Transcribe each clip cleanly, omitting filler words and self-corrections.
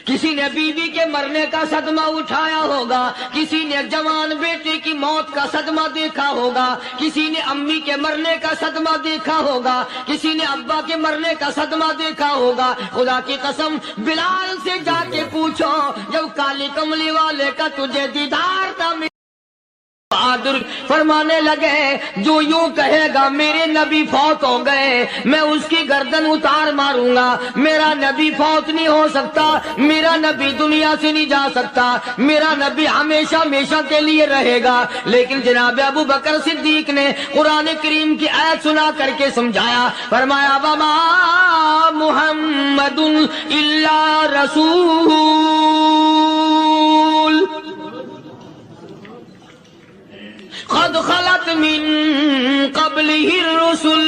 کسی نے بیوی کے مرنے کا صدمہ اٹھایا ہوگا، کسی نے جوان بیٹے کی موت کا صدمہ دیکھا ہوگا، کسی نے امی کے مرنے کا صدمہ دیکھا ہوگا، کسی نے ابا کے مرنے کا صدمہ دیکھا ہوگا۔ خدا کی قسم بلال سے جا کے پوچھو، جب کالی کملی والے کا تجھے دیدار تھا، بہادر فرمانے لگے جو یوں کہے گا میرے نبی فوت ہو گئے میں اس کی گردن اتار ماروں گا، میرا نبی فوت نہیں ہو سکتا، میرا نبی دنیا سے نہیں جا سکتا، میرا نبی ہمیشہ ہمیشہ کے لیے رہے گا۔ لیکن جناب ابو بکر صدیق نے قرآن کریم کی آیت سنا کر کے سمجھایا، فرمایا وما محمد الا رسول قد خلت من قبلہ الرسل۔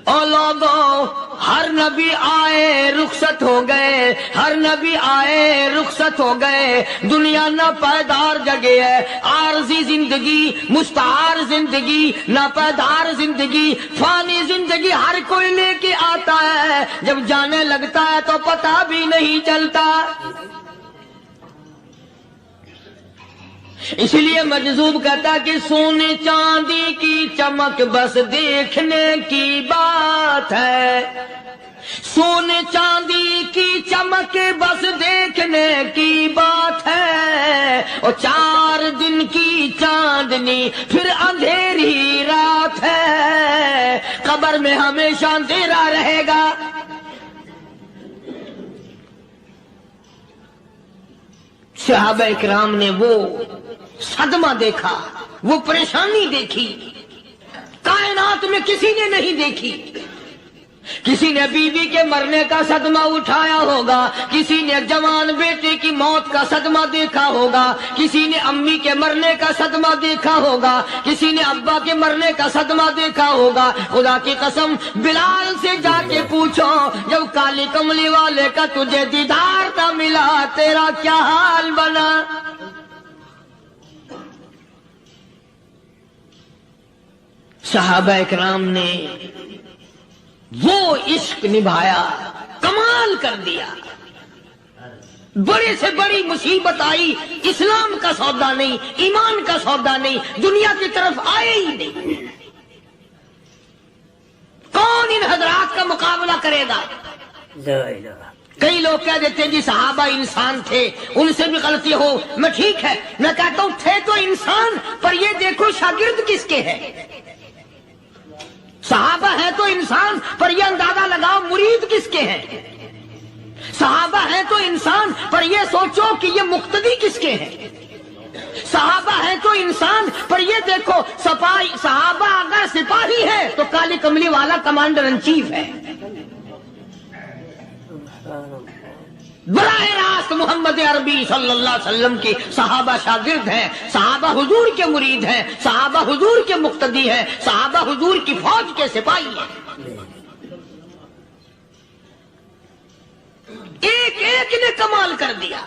اور لوگوں ہر نبی آئے رخصت ہو گئے، ہر نبی آئے رخصت ہو گئے۔ دنیا نہ پائیدار جگہ ہے، عارضی زندگی، مستعار زندگی، نہ پائیدار زندگی، فانی زندگی ہر کوئی لے کے آتا ہے، جب جانے لگتا ہے تو پتہ بھی نہیں چلتا۔ اس لیے مجذوب کہتا کہ سونے چاندی کی چمک بس دیکھنے کی بات ہے، سونے چاندی کی چمک بس دیکھنے کی بات ہے، اور 4 دن کی چاندنی پھر اندھیری رات ہے، قبر میں ہمیشہ اندھیرا رہے گا۔ صحابہ اکرام نے وہ صدمہ دیکھا، وہ پریشانی دیکھی، کائنات میں کسی نے نہیں دیکھی۔ کسی نے بیوی کے مرنے کا صدمہ اٹھایا ہوگا، کسی نے جوان بیٹے کی موت کا صدمہ دیکھا ہوگا، کسی نے امی کے مرنے کا صدمہ دیکھا ہوگا، کسی نے ابا کے مرنے کا صدمہ دیکھا ہوگا۔ خدا کی قسم بلال سے جا کے پوچھو، جب کالی کملی والے کا تجھے دیدار تھا ملا، تیرا کیا حال بنا؟ صحابہ اکرام نے وہ عشق نبھایا، کمال کر دیا۔ بڑے سے بڑی مصیبت آئی، اسلام کا سودا نہیں، ایمان کا سودا نہیں، دنیا کی طرف آئے ہی نہیں۔ کون ان حضرات کا مقابلہ کرے گا؟ کئی لوگ کہہ دیتے ہیں جی صحابہ انسان تھے، ان سے بھی غلطی ہو، میں ٹھیک ہے، میں کہتا ہوں تھے تو انسان، پر یہ دیکھو شاگرد کس کے ہیں۔ صحابہ ہے تو انسان، پر یہ اندازہ لگاؤ مرید کس کے ہیں۔ صحابہ ہے تو انسان، پر یہ سوچو کہ یہ مقتدی کس کے ہیں۔ صحابہ ہے تو انسان، پر یہ دیکھو صحابہ اگر سپاہی ہے تو کالی کملی والا کمانڈر ان چیف ہے۔ براہ راست محمد عربی صلی اللہ علیہ وسلم کی صحابہ شاگرد ہیں، صحابہ حضور کے مرید ہیں، صحابہ حضور کے مقتدی ہیں، صحابہ حضور کی فوج کے سپاہی ہیں۔ ایک ایک نے کمال کر دیا۔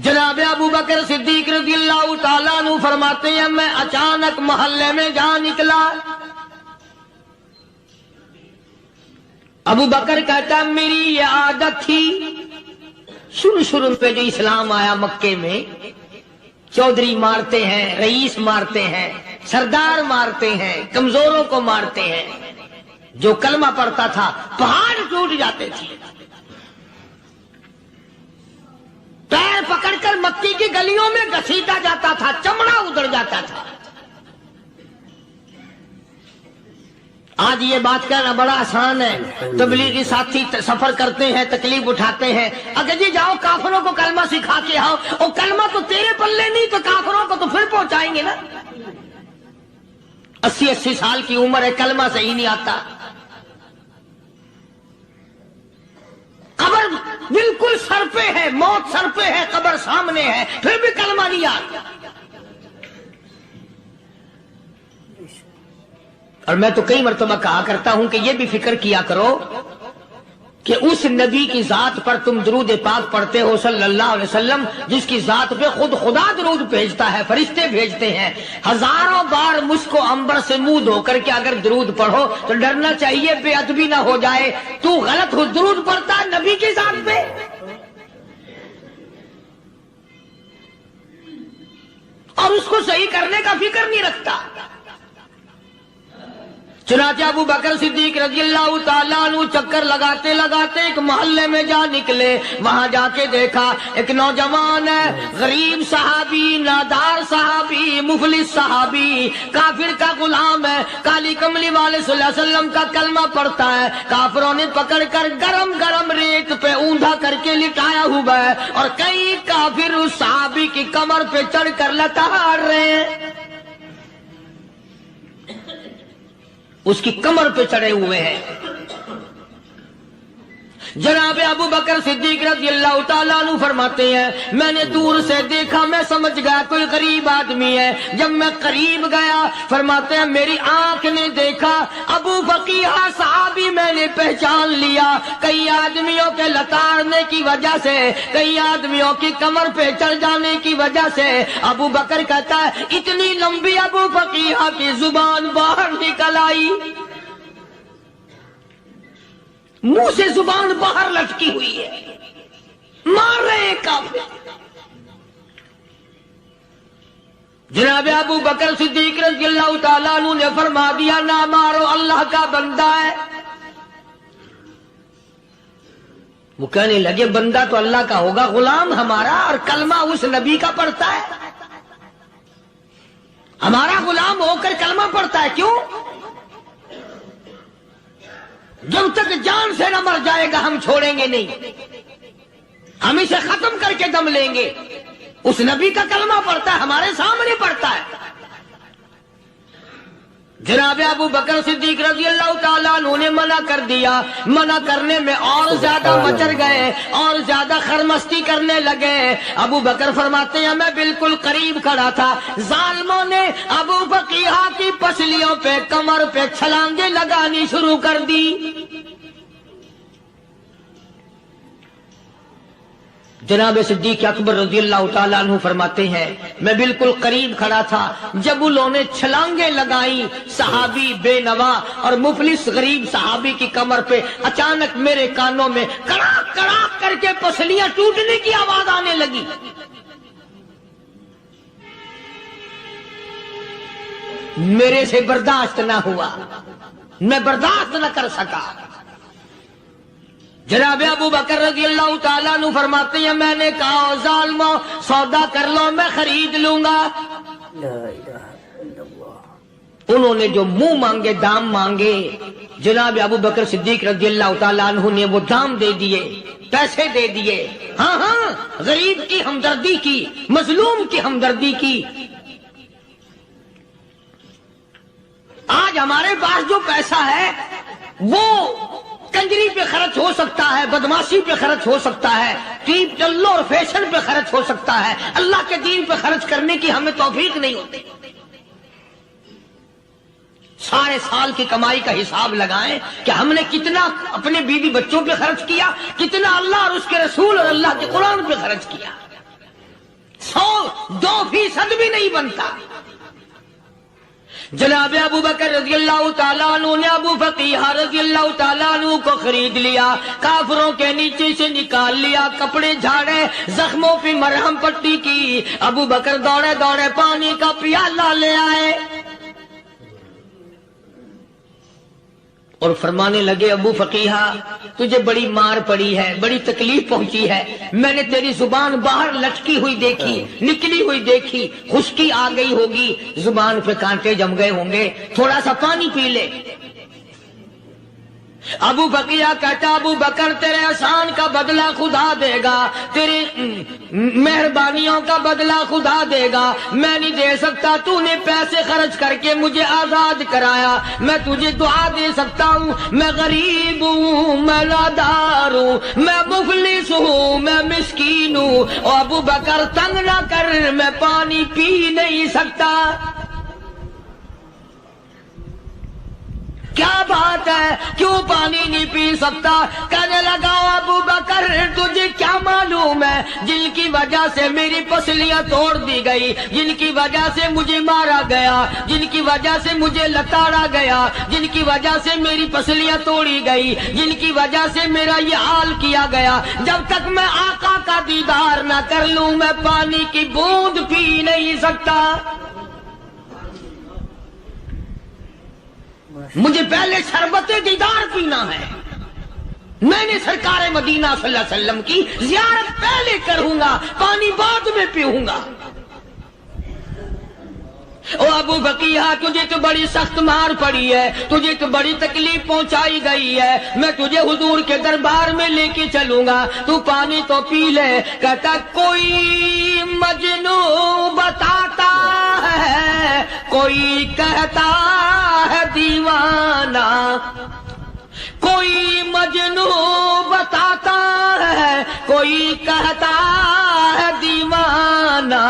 جناب ابو بکر صدیق رضی اللہ تعالیٰ عنہ فرماتے ہیں میں اچانک محلے میں جا نکلا۔ ابو بکر کہتا میری یہ عادت تھی، شروع پہ جو اسلام آیا مکے میں، چودھری مارتے ہیں، رئیس مارتے ہیں، سردار مارتے ہیں، کمزوروں کو مارتے ہیں۔ جو کلمہ پڑھتا تھا پہاڑ ٹوٹ جاتے تھے۔ پیر پکڑ کر مکی کی گلیوں میں گھسیٹا جاتا تھا، چمڑا ادھڑ جاتا تھا۔ آج یہ بات کہنا بڑا آسان ہے، تبلیغی ساتھی سفر کرتے ہیں، تکلیف اٹھاتے ہیں، اگر جی جاؤ کافروں کو کلمہ سکھا کے آؤ، اور کلمہ تو تیرے پلے نہیں تو کافروں کو تو پھر پہنچائیں گے نا۔ 80 سال کی عمر ہے، کلمہ صحیح نہیں آتا۔ قبر بالکل سر پہ ہے، موت سر پہ ہے، قبر سامنے ہے، پھر بھی کلمہ نہیں آتا۔ اور میں تو کئی مرتبہ کہا کرتا ہوں کہ یہ بھی فکر کیا کرو کہ اس نبی کی ذات پر تم درود پاک پڑھتے ہو صلی اللہ علیہ وسلم، جس کی ذات پہ خود خدا درود بھیجتا ہے، فرشتے بھیجتے ہیں۔ ہزاروں بار مجھ کو عنبر سے منہ دھو کر کے اگر درود پڑھو تو ڈرنا چاہیے بے ادبی نہ ہو جائے، تو غلط ہو درود پڑھتا اور اس کو صحیح کرنے کا فکر نہیں رکھتا۔ چنانچہ ابو بکر صدیق رضی اللہ تعالیٰ عنہ چکر لگاتے لگاتے ایک محلے میں جا نکلے، وہاں جا کے دیکھا ایک نوجوان ہے، غریب صحابی، نادار صحابی، مفلس صحابی، کافر کا غلام ہے، کالی کملی والے صلی اللہ علیہ وسلم کا کلمہ پڑھتا ہے، کافروں نے پکڑ کر گرم گرم ریت پہ اوندا کر کے لٹایا ہوا ہے، اور کئی کافر اس صحابی کی کمر پہ چڑھ کر لتاڑ رہے ہیں، اس کی کمر پہ چڑھے ہوئے ہیں۔ جناب ابو بکر صدیق رضی اللہ تعالیٰ عنہ فرماتے ہیں میں نے دور سے دیکھا، میں سمجھ گیا کوئی غریب آدمی ہے۔ جب میں قریب گیا، فرماتے ہیں میری آنکھ نے دیکھا ابو فقیہ صحابی، میں نے پہچان لیا۔ کئی آدمیوں کے لتاڑنے کی وجہ سے، کئی آدمیوں کی کمر پہ چڑھ جانے کی وجہ سے ابو بکر کہتا ہے اتنی لمبی ابو فقیہ کی زبان باہر نکل آئی، منہ سے زبان باہر لٹکی ہوئی ہے، مار رہے ہیں کافر۔ جناب ابو بکر صدیق رضی اللہ تعالیٰ عنہ نے فرما دیا نہ مارو، اللہ کا بندہ ہے۔ وہ کہنے لگے بندہ تو اللہ کا ہوگا، غلام ہمارا اور کلمہ اس نبی کا پڑھتا ہے، ہمارا غلام ہو کر کلمہ پڑھتا ہے، کیوں؟ جب تک جان سے نہ مر جائے گا ہم چھوڑیں گے نہیں، ہم اسے ختم کر کے دم لیں گے۔ اس نبی کا کلمہ پڑھتا ہے، ہمارے سامنے پڑھتا ہے۔ جناب ابو بکر صدیق رضی اللہ تعالیٰ عنہ نے منع کر دیا، منع کرنے میں اور زیادہ مچر گئے اور زیادہ خرمستی کرنے لگے۔ ابو بکر فرماتے ہیں میں بالکل قریب کھڑا تھا، ظالموں نے ابو فقیہ کی پسلیوں پہ، کمر پہ چھلانگیں لگانی شروع کر دی۔ جناب صدیق اکبر رضی اللہ تعالیٰ عنہ فرماتے ہیں میں بالکل قریب کھڑا تھا، جب انہوں نے چھلانگیں لگائیں صحابی بے نوا اور مفلس غریب صحابی کی کمر پہ، اچانک میرے کانوں میں کڑاک کڑاک کر کے پسلیاں ٹوٹنے کی آواز آنے لگی۔ میرے سے برداشت نہ ہوا، میں برداشت نہ کر سکا۔ جناب ابو بکر رضی اللہ تعالیٰ عنہ فرماتے ہیں میں نے کہا ظالمو سودا کر لو، میں خرید لوں گا۔ انہوں نے جو منہ مانگے، دام مانگے، جناب ابو بکر صدیق رضی اللہ تعالیٰ عنہ نے وہ دام دے دیے، پیسے دے دیے۔ ہاں ہاں، غریب کی ہمدردی کی، مظلوم کی ہمدردی کی۔ آج ہمارے پاس جو پیسہ ہے وہ کنجری پہ خرچ ہو سکتا ہے، بدماشی پہ خرچ ہو سکتا ہے، ٹیپ ٹلو اور فیشن پہ خرچ ہو سکتا ہے، اللہ کے دین پہ خرچ کرنے کی ہمیں توفیق نہیں ہوتی۔ سارے سال کی کمائی کا حساب لگائیں کہ ہم نے کتنا اپنے بیوی بچوں پہ خرچ کیا، کتنا اللہ اور اس کے رسول اور اللہ کے قرآن پہ خرچ کیا، 100-2% بھی نہیں بنتا۔ جناب ابو بکر رضی اللہ تعالیٰ عنہ نے ابو فقیہ رضی اللہ تعالیٰ عنہ کو خرید لیا، کافروں کے نیچے سے نکال لیا، کپڑے جھاڑے، زخموں پہ مرہم پٹی کی۔ ابو بکر دوڑے دوڑے پانی کا پیالہ لے آئے اور فرمانے لگے ابو فقیہ تجھے بڑی مار پڑی ہے، بڑی تکلیف پہنچی ہے، میں نے تیری زبان باہر لٹکی ہوئی دیکھی، نکلی ہوئی دیکھی، خشکی آ گئی ہوگی، زبان پہ کانٹے جم گئے ہوں گے، تھوڑا سا پانی پی لے۔ ابو فقیہ کہتا ابو بکر تیرے احسان کا بدلہ خدا دے گا، تیری مہربانیوں کا بدلہ خدا دے گا، میں نہیں دے سکتا، تو نے پیسے خرچ کر کے مجھے آزاد کرایا، میں تجھے دعا دے سکتا ہوں، میں غریب ہوں، میں نادار ہوں، میں مفلس ہوں، میں مسکین ہوں، اور ابو بکر تنگ نہ کر، میں پانی پی نہیں سکتا۔ کیا بات ہے، کیوں پانی نہیں پی سکتا؟ کہنے لگا ابو بکر تجھے کیا معلوم ہے جن کی وجہ سے میری پسلیاں توڑ دی گئی، جن کی وجہ سے مجھے مارا گیا، جن کی وجہ سے مجھے لتاڑا گیا، جن کی وجہ سے میری پسلیاں توڑی گئی، جن کی وجہ سے میرا یہ حال کیا گیا، جب تک میں آقا کا دیدار نہ کر لوں میں پانی کی بوند پی نہیں سکتا۔ مجھے پہلے شربت دیدار پینا ہے۔ میں نے سرکار مدینہ صلی اللہ علیہ وسلم کی زیارت پہلے کروں گا، پانی بعد میں پیوں گا۔ او ابو بقیہ، تجھے تو بڑی سخت مار پڑی ہے، تجھے تو بڑی تکلیف پہنچائی گئی ہے، میں تجھے حضور کے دربار میں لے کے چلوں گا، تو پانی تو پی لے۔ کہتا کوئی مجنون بتاتا ہے، کوئی کہتا ہے دیوانہ، کوئی مجنون بتاتا ہے، کوئی کہتا ہے دیوانہ،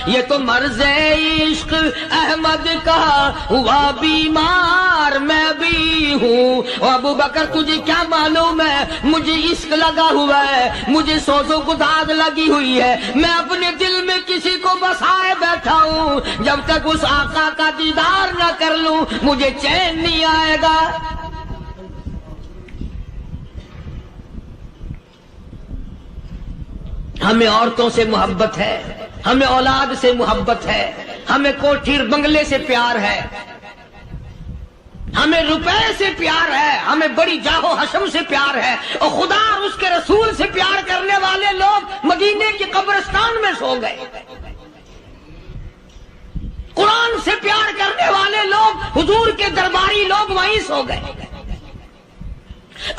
یہ تو مرض عشق احمد کا ہوا بیمار میں بھی ہوں۔ ابو بکر تجھے کیا معلوم ہے، مجھے عشق لگا ہوا ہے، مجھے سوز و گداز لگی ہوئی ہے، میں اپنے دل میں کسی کو بسائے بیٹھا ہوں، جب تک اس آقا کا دیدار نہ کر لوں مجھے چین نہیں آئے گا۔ ہمیں عورتوں سے محبت ہے، ہمیں اولاد سے محبت ہے، ہمیں کوٹھی بنگلے سے پیار ہے، ہمیں روپے سے پیار ہے، ہمیں بڑی جاہ و حشم سے پیار ہے، اور خدا اور اس کے رسول سے پیار کرنے والے لوگ مدینے کے قبرستان میں سو گئے، قرآن سے پیار کرنے والے لوگ حضور کے درباری لوگ وہیں سو گئے۔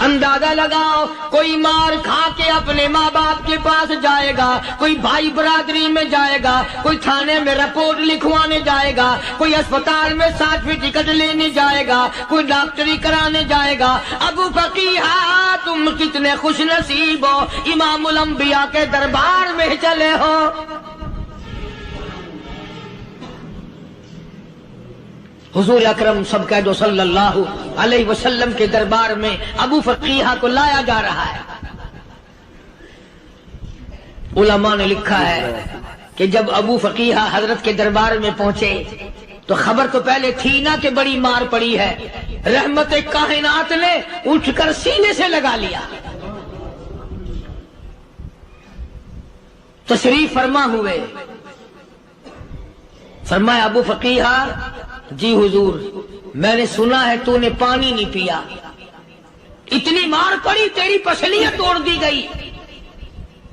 اندازہ لگاؤ، کوئی مار کھا کے اپنے ماں باپ کے پاس جائے گا، کوئی بھائی برادری میں جائے گا، کوئی تھانے میں رپورٹ لکھوانے جائے گا، کوئی اسپتال میں سرٹیفکیٹ لینے جائے گا، کوئی ڈاکٹری کرانے جائے گا۔ ابو فقیہ تم کتنے خوش نصیب ہو، امام الانبیاء کے دربار میں چلے ہو۔ حضور اکرم سب کہہ دو صلی اللہ علیہ وسلم کے دربار میں ابو فقیہ کو لایا جا رہا ہے۔ علماء نے لکھا ہے کہ جب ابو فقیہ حضرت کے دربار میں پہنچے تو خبر تو پہلے تھی نا کہ بڑی مار پڑی ہے، رحمت کائنات نے اٹھ کر سینے سے لگا لیا، تشریف فرما ہوئے، فرمایا ابو فقیہ جی حضور، میں نے سنا ہے تو نے پانی نہیں پیا، اتنی مار پڑی، تیری پسلیاں توڑ دی گئی،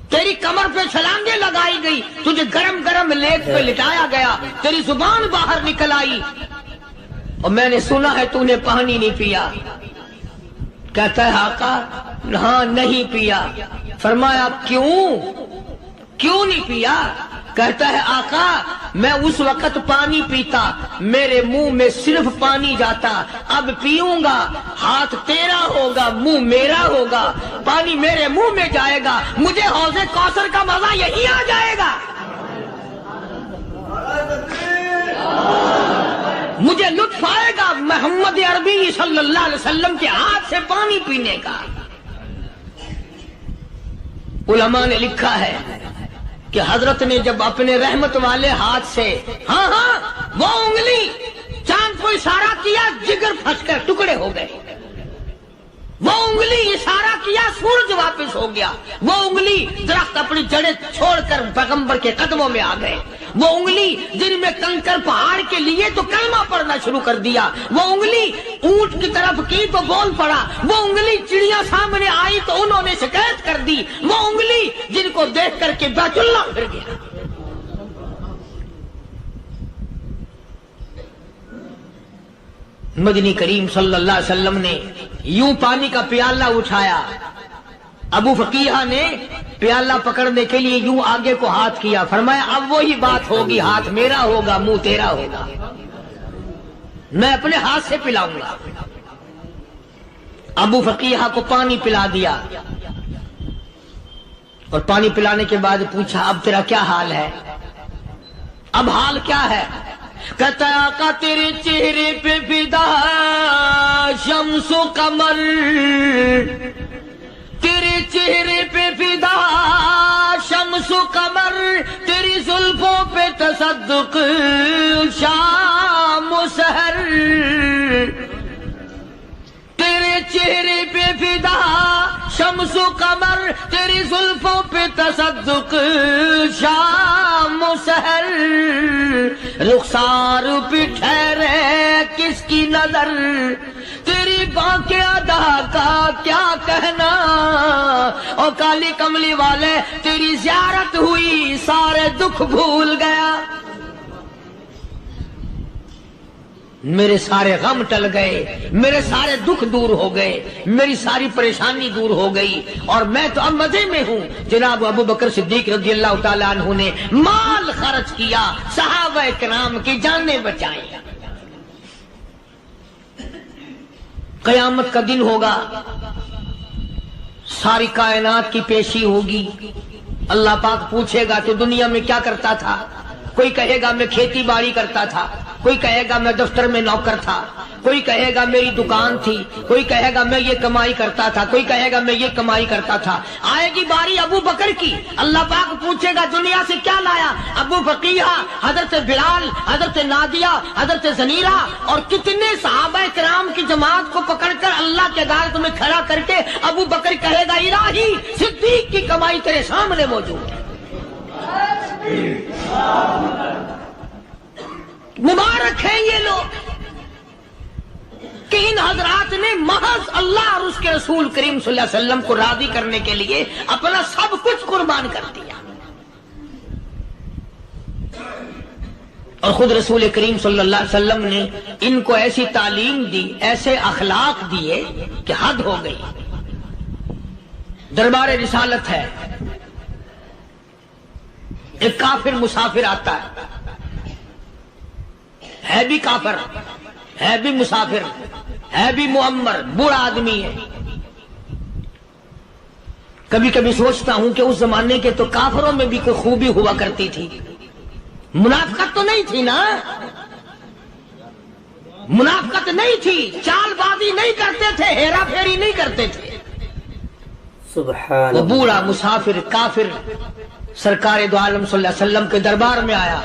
تیری کمر پہ چھلانگیں لگائی گئی، تجھے گرم گرم لیٹ پہ لٹایا گیا، تیری زبان باہر نکل آئی، اور میں نے سنا ہے تو نے پانی نہیں پیا۔ کہتا ہے آقا ہاں نہیں پیا۔ فرمایا کیوں نہیں پیا؟ کہتا ہے آقا میں اس وقت پانی پیتا، میرے منہ میں صرف پانی جاتا، اب پیوں گا ہاتھ تیرا ہوگا، منہ میرا ہوگا، پانی میرے منہ میں جائے گا، مجھے حوض کوثر کا مزہ یہی آ جائے گا، مجھے لطف آئے گا محمد عربی صلی اللہ علیہ وسلم کے ہاتھ سے پانی پینے کا۔ علماء نے لکھا ہے کہ حضرت نے جب اپنے رحمت والے ہاتھ سے ہاں وہ انگلی چاند کو اشارہ کیا، جگر پھنس کر ٹکڑے ہو گئے، وہ انگلی اشارہ کیا، سورج واپس ہو گیا، وہ انگلی درخت اپنی جڑیں چھوڑ کر پیغمبر کے قدموں میں آ گئے، وہ انگلی جن میں کنکر پہاڑ کے لیے تو کلمہ پڑھنا شروع کر دیا، وہ انگلی اونٹ کی طرف کی تو بول پڑا، وہ انگلی چڑیا سامنے آئی تو انہوں نے شکایت کر دی، وہ انگلی جن کو دیکھ کر کے بیت اللہ پھر گیا۔ مدنی کریم صلی اللہ علیہ وسلم نے یوں پانی کا پیالہ اٹھایا، ابو فقیہ نے پیالہ پکڑنے کے لیے یوں آگے کو ہاتھ کیا، فرمایا اب وہی بات ہوگی، ہاتھ میرا ہوگا منہ تیرا ہوگا، میں اپنے ہاتھ سے پلاؤں گا۔ ابو فقیہ کو پانی پلا دیا، اور پانی پلانے کے بعد پوچھا اب تیرا کیا حال ہے، اب حال کیا ہے؟ کہتا ہے آقا تیرے چہرے پہ فدا شمس و قمر، تیرے چہرے پہ فدا شمس تصدق شام و سحر، تیرے چہرے پہ فدا شمس و قمر، تیری زلفوں پہ تصدق شام و سحر، رخسار پہ ٹھہرے کس کی نظر، تیری بانکے ادا کا کیا کہنا، اور کالی کملی والے تیری زیارت ہوئی سارے دکھ بھول گیا، میرے سارے غم ٹل گئے، میرے سارے دکھ دور ہو گئے، میری ساری پریشانی دور ہو گئی، اور میں تو اب مزے میں ہوں۔ جناب ابو بکر صدیق رضی اللہ تعالیٰ عنہ نے مال خرچ کیا، صحابہ کرام کی جانیں بچائیں۔ قیامت کا دن ہوگا، ساری کائنات کی پیشی ہوگی، اللہ پاک پوچھے گا تو دنیا میں کیا کرتا تھا؟ کوئی کہے گا میں کھیتی باڑی کرتا تھا، کوئی کہے گا میں دفتر میں نوکر تھا، کوئی کہے گا میری دکان تھی، کوئی کہے گا میں یہ کمائی کرتا تھا، کوئی کہے گا میں یہ کمائی کرتا تھا۔ آئے گی باری ابو بکر کی، اللہ پاک پوچھے گا دنیا سے کیا لایا؟ ابو بقیہ، حضرت بلال، حضرت نادیہ، حضرت زنیرہ اور کتنے صحابہ کرام کی جماعت کو پکڑ کر اللہ کے عدالت میں کھڑا کر کے ابو بکر کہے گا الہی صدیق کی کمائی تیرے سامنے موجود ہے۔ مبارک ہیں یہ لوگ کہ ان حضرات نے محض اللہ اور اس کے رسول کریم صلی اللہ علیہ وسلم کو راضی کرنے کے لیے اپنا سب کچھ قربان کر دیا، اور خود رسول کریم صلی اللہ علیہ وسلم نے ان کو ایسی تعلیم دی، ایسے اخلاق دیے کہ حد ہو گئی۔ دربار رسالت ہے، ایک کافر مسافر آتا ہے بھی کافر، ہے بھی مسافر، ہے بھی معمر، بوڑھا آدمی ہے۔ کبھی کبھی سوچتا ہوں کہ اس زمانے کے تو کافروں میں بھی کوئی خوبی ہوا کرتی تھی، منافقت تو نہیں تھی نا، منافقت نہیں تھی، چال بازی نہیں کرتے تھے، ہیرا پھیری نہیں کرتے تھے۔ سبحان وہ بوڑھا مسافر کافر سرکار دو عالم صلی اللہ علیہ وسلم کے دربار میں آیا،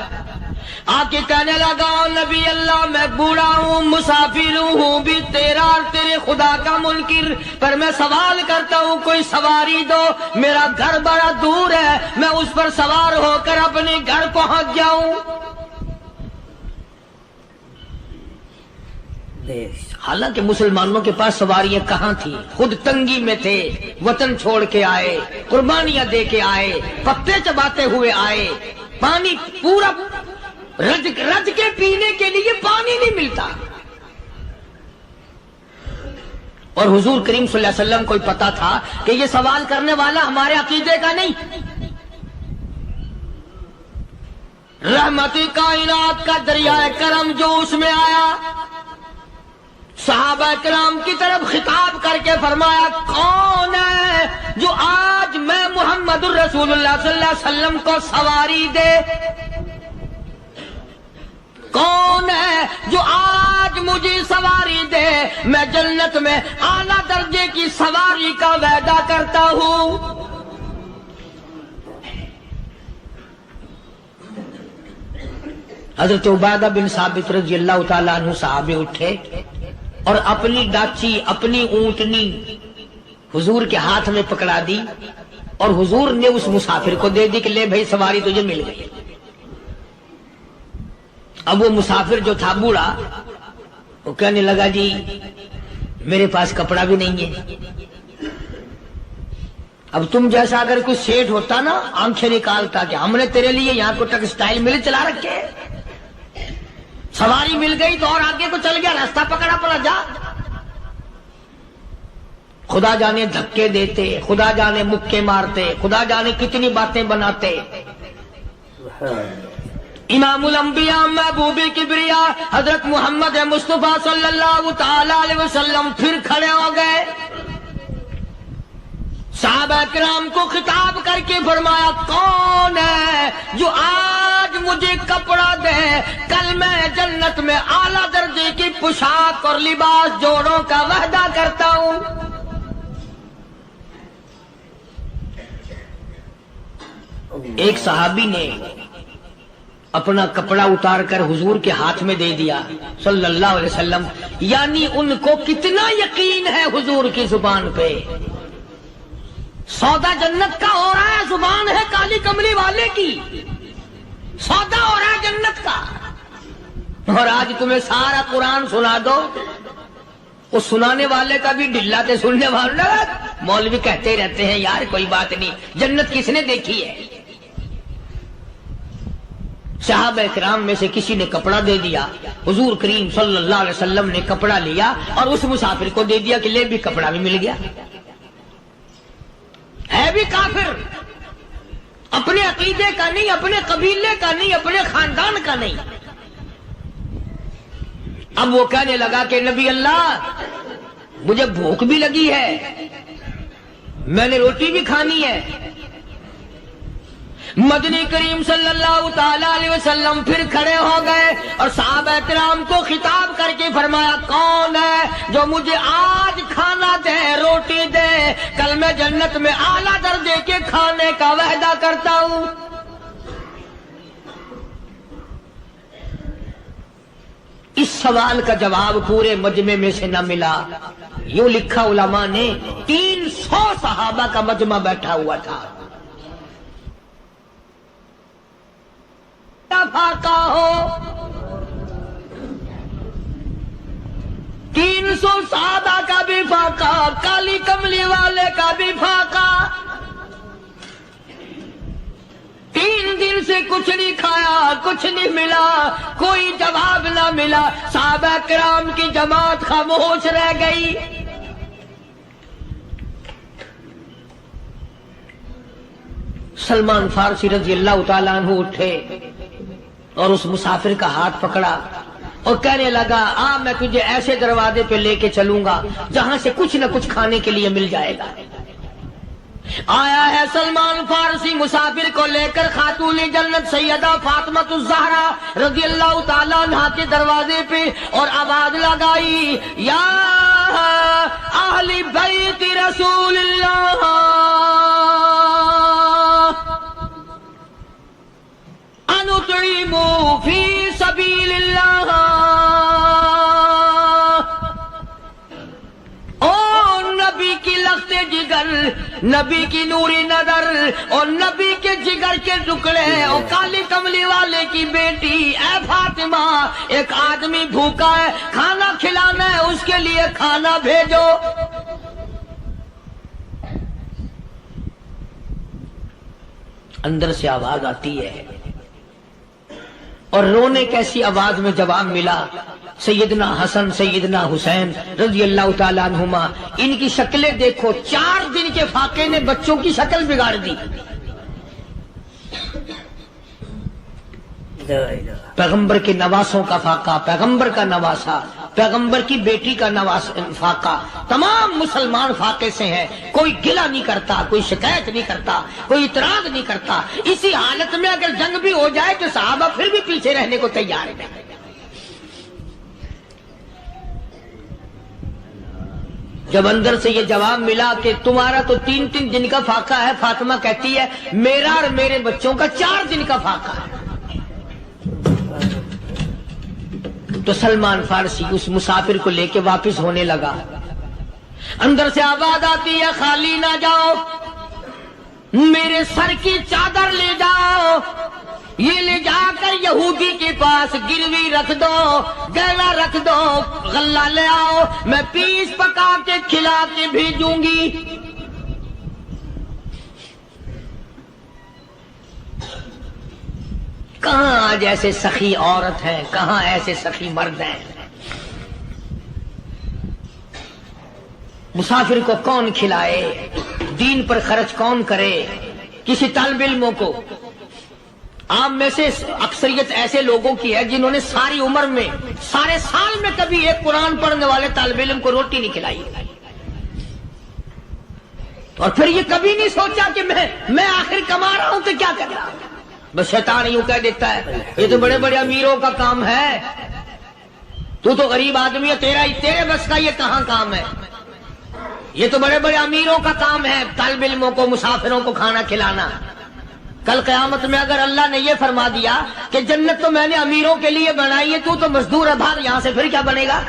آ کے کہنے لگا نبی اللہ میں بوڑھا ہوں، مسافر ہوں بھی تیرا اور تیرے خدا کا منکر، پر میں سوال کرتا ہوں کوئی سواری دو، میرا گھر بڑا دور ہے، میں اس پر سوار ہو کر اپنے گھر پہنچ جاؤں۔ حالانکہ مسلمانوں کے پاس سواریاں کہاں تھی، خود تنگی میں تھے، وطن چھوڑ کے آئے، قربانیاں دے کے آئے، پتے چباتے ہوئے آئے، پانی پورا رج کے پینے کے لیے پانی نہیں ملتا، اور حضور کریم صلی اللہ علیہ وسلم کو پتا تھا کہ یہ سوال کرنے والا ہمارے عقیدے کا نہیں، رحمت کائنات کا دریائے کرم جو اس میں آیا، صحابہ کرام کی طرف خطاب کر کے فرمایا کون ہے جو آج میں محمد الرسول اللہ صلی اللہ علیہ وسلم کو سواری دے، کون ہے جو آج مجھے سواری دے، میں جنت میں اعلیٰ درجے کی سواری کا وعدہ کرتا ہوں۔ حضرت عبادہ بن ثابت رضی اللہ تعالیٰ عنہ صحابے اٹھے اور اپنی ڈاچی، اپنی اونٹنی حضور کے ہاتھ میں پکڑا دی، اور حضور نے اس مسافر کو دے دی کہ لے بھائی سواری تجھے مل گئی۔ اب وہ مسافر جو تھا بوڑھا، وہ کہنے لگا جی میرے پاس کپڑا بھی نہیں ہے، اب تم جیسا اگر کوئی سیٹ ہوتا نا آنکھیں نکالتا کہ ہم نے تیرے لیے یہاں کو ٹیکسٹائل مل چلا رکھے، سواری مل گئی تو اور آگے کو چل گیا، راستہ پکڑا پڑا جا۔ خدا جانے دھکے دیتے، خدا جانے مکے مارتے، خدا جانے کتنی باتیں بناتے۔ امام الانبیاء محبوب کبریا حضرت محمد مصطفیٰ صلی اللہ تعالی علیہ وسلم پھر کھڑے ہو گئے، صحابہ کرام کو خطاب کر کے فرمایا کون ہے جو آج مجھے کپڑا دے، کل میں جنت میں اعلیٰ درجے کی پوشاک اور لباس جوڑوں کا وعدہ کرتا ہوں۔ ایک صحابی نے اپنا کپڑا اتار کر حضور کے ہاتھ میں دے دیا صلی اللہ علیہ وسلم. یعنی ان کو کتنا یقین ہے حضور کی زبان پہ. سودا جنت کا ہو رہا ہے، زبان ہے کالی کملی والے کی، سودا ہو رہا ہے جنت کا. اور آج تمہیں سارا قرآن سنا دو، وہ سنانے والے کا بھی ڈھلا تھے، سننے والے مولوی کہتے رہتے ہیں یار کوئی بات نہیں، جنت کس نے دیکھی ہے. صحابہ کرام میں سے کسی نے کپڑا دے دیا، حضور کریم صلی اللہ علیہ وسلم نے کپڑا لیا اور اس مسافر کو دے دیا کہ لے بھی کپڑا بھی مل گیا. ہے بھی کافر، اپنے عقیدے کا نہیں، اپنے قبیلے کا نہیں، اپنے خاندان کا نہیں. اب وہ کہنے لگا کہ نبی اللہ مجھے بھوک بھی لگی ہے، میں نے روٹی بھی کھانی ہے. مدنی کریم صلی اللہ تعالی علیہ وسلم پھر کھڑے ہو گئے اور صحابہ کرام کو خطاب کر کے فرمایا کون ہے جو مجھے آج کھانا دے، روٹی دے، کل میں جنت میں اعلیٰ درجے کے کھانے کا وعدہ کرتا ہوں. اس سوال کا جواب پورے مجمع میں سے نہ ملا. یوں لکھا علماء نے 300 صحابہ کا مجمع بیٹھا ہوا تھا. فاقہ ہو 300 صحابہ کا بھی فاقہ، کالی کملی والے کا بھی فاقہ. 3 دن سے کچھ نہیں کھایا، کچھ نہیں ملا، کوئی جواب نہ ملا. صحابہ کرام کی جماعت خاموش رہ گئی. سلمان فارسی رضی اللہ تعالیٰ عنہ اٹھے اور اس مسافر کا ہاتھ پکڑا اور کہنے لگا میں تجھے ایسے دروازے پہ لے کے چلوں گا جہاں سے کچھ نہ کچھ کھانے کے لیے مل جائے گا. آیا ہے سلمان فارسی مسافر کو لے کر خاتون جنت سیدہ فاطمہ الزہرا رضی اللہ تعالیٰ عنہا کے دروازے پہ اور آواز لگائی یا اہل بیت رسول اللہ انطعموا فی سبیل اللہ. نبی کی لخت جگر، نبی کی نوری نظر اور نبی کے جگر کے ٹکڑے اور کالی کملی والے کی بیٹی اے فاطمہ، ایک آدمی بھوکا ہے، کھانا کھلانا ہے، اس کے لیے کھانا بھیجو. اندر سے آواز آتی ہے اور رونے کیسی آواز میں جواب ملا. سیدنا حسن سیدنا حسین رضی اللہ تعالیٰ عنہما، ان کی شکلیں دیکھو، 4 دن کے فاقے نے بچوں کی شکل بگاڑ دی. پیغمبر کے نواسوں کا فاقہ، پیغمبر کا نواسا، پیغمبر کی بیٹی کا فاقہ، تمام مسلمان فاقے سے ہیں. کوئی گلہ نہیں کرتا، کوئی شکایت نہیں کرتا، کوئی اعتراض نہیں کرتا. اسی حالت میں اگر جنگ بھی ہو جائے تو صحابہ پھر بھی پیچھے رہنے کو تیار ہیں. جب اندر سے یہ جواب ملا کہ تمہارا تو 3 دن کا فاقہ ہے، فاطمہ کہتی ہے میرا اور میرے بچوں کا 4 دن کا فاقہ ہے. تو سلمان فارسی اس مسافر کو لے کے واپس ہونے لگا. اندر سے آواز آتی ہے خالی نہ جاؤ، میرے سر کی چادر لے جاؤ، یہ لے جا کر یہودی کے پاس گروی رکھ دو، گہنا رکھ دو، غلہ لے آؤ، میں پیس پکا کے کھلا کے بھیجوں گی. کہاں آج ایسے سخی عورت ہیں، کہاں ایسے سخی مرد ہیں. مسافر کو کون کھلائے، دین پر خرچ کون کرے. کسی طالب علموں کو، آپ میں سے اکثریت ایسے لوگوں کی ہے جنہوں نے ساری عمر میں، سارے سال میں کبھی ایک قرآن پڑھنے والے طالب علم کو روٹی نہیں کھلائی، اور پھر یہ کبھی نہیں سوچا کہ میں آخر کما رہا ہوں تو کیا کر رہا ہوں. بس شیطان یوں کہہ دیتا ہے یہ تو بڑے بڑے امیروں کا کام ہے، تو غریب آدمی ہے، تیرے بس کا یہ کہاں کام ہے. یہ تو بڑے بڑے امیروں کا کام ہے طالب علموں کو، مسافروں کو کھانا کھلانا. کل قیامت میں اگر اللہ نے یہ فرما دیا کہ جنت تو میں نے امیروں کے لیے بنائی ہے، تو مزدور ہے، بھاگ یہاں سے، پھر کیا بنے گا؟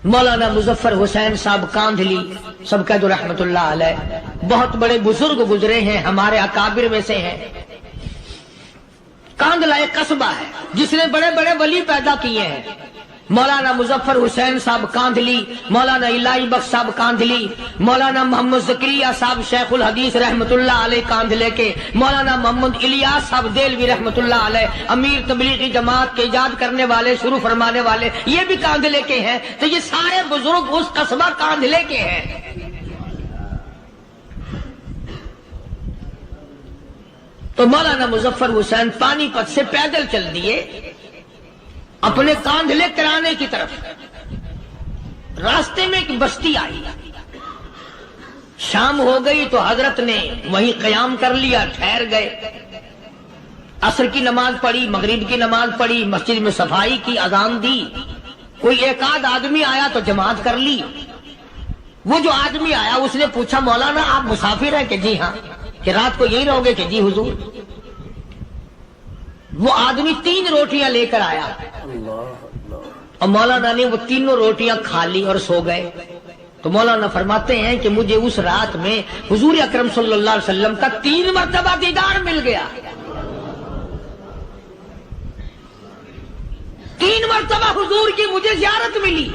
مولانا مظفر حسین صاحب کاندھلی، سب کہہ دو رحمت اللہ علیہ، بہت بڑے بزرگ گزرے ہیں، ہمارے اکابر میں سے ہیں۔ کاندھلا ایک قصبہ ہے جس نے بڑے بڑے ولی پیدا کیے ہیں۔ مولانا مظفر حسین صاحب کاندھلی، مولانا الہی بخش صاحب کاندھلی، مولانا محمد زکریا صاحب شیخ الحدیث رحمت اللہ علیہ کاندھلے کے، مولانا محمد الیاس صاحب دہلوی رحمت اللہ علیہ امیر تبلیغی جماعت کے ایجاد کرنے والے، شروع فرمانے والے، یہ بھی کاندھلے کے ہیں۔ تو یہ سارے بزرگ اس قصبہ کاندھلے کے ہیں۔ تو مولانا مظفر حسین پانی پت سے پیدل چل دیے اپنے کاندھلے کرانے کی طرف۔ راستے میں ایک بستی آئی، شام ہو گئی تو حضرت نے وہیں قیام کر لیا، ٹھہر گئے، عصر کی نماز پڑھی، مغرب کی نماز پڑھی، مسجد میں صفائی کی، اذان دی، کوئی ایک آدھ آدمی آیا تو جماعت کر لی۔ وہ جو آدمی آیا اس نے پوچھا مولانا آپ مسافر ہیں؟ کہ جی ہاں۔ کہ رات کو یہی رہو گے؟ کہ جی حضور۔ وہ آدمی 3 روٹیاں لے کر آیا اور مولانا نے وہ تینوں روٹیاں کھا لی اور سو گئے۔ تو مولانا فرماتے ہیں کہ مجھے اس رات میں حضور اکرم صلی اللہ علیہ وسلم کا 3 مرتبہ دیدار مل گیا۔ 3 مرتبہ حضور کی مجھے زیارت ملی۔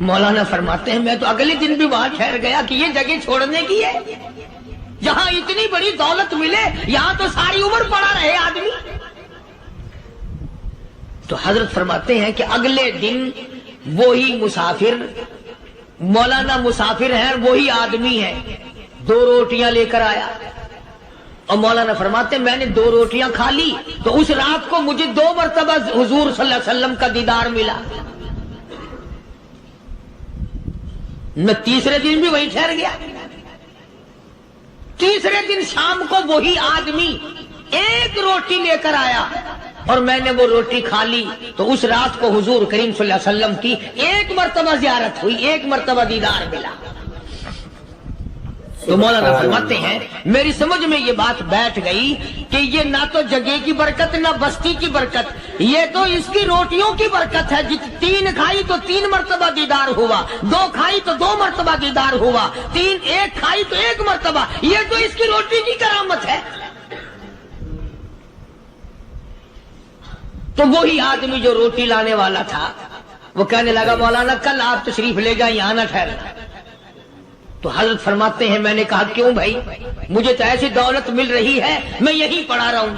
مولانا فرماتے ہیں میں تو اگلے دن بھی وہاں ٹھہر گیا کہ یہ جگہ چھوڑنے کی ہے، جہاں اتنی بڑی دولت ملے یہاں تو ساری عمر پڑا رہے آدمی۔ تو حضرت فرماتے ہیں کہ اگلے دن وہی مسافر، مولانا مسافر ہیں، وہی آدمی ہے، 2 روٹیاں لے کر آیا اور مولانا فرماتے ہیں میں نے 2 روٹیاں کھا لی تو اس رات کو مجھے 2 مرتبہ حضور صلی اللہ علیہ وسلم کا دیدار ملا۔ میں تیسرے دن بھی وہیں ٹھہر گیا۔ تیسرے دن شام کو وہی آدمی 1 روٹی لے کر آیا اور میں نے وہ روٹی کھا لی تو اس رات کو حضور کریم صلی اللہ علیہ وسلم کی 1 مرتبہ زیارت ہوئی، 1 مرتبہ دیدار ملا۔ تو مولانا فرماتے ہیں میری سمجھ میں یہ بات بیٹھ گئی کہ یہ نہ تو جگہ کی برکت نہ بستی کی برکت، یہ تو اس کی روٹیوں کی برکت ہے۔ 3 کھائی تو 3 مرتبہ دیدار ہوا، 2 کھائی تو 2 مرتبہ دیدار ہوا، 1 کھائی تو 1 مرتبہ، یہ تو اس کی روٹی کی کرامت ہے۔ تو وہی آدمی جو روٹی لانے والا تھا وہ کہنے لگا مولانا کل آپ تشریف لے جائیں، یہاں نہ ٹھہرنا۔ تو حضرت فرماتے ہیں میں نے کہا کیوں بھائی، مجھے تو ایسی دولت مل رہی ہے میں یہیں پڑا رہا ہوں۔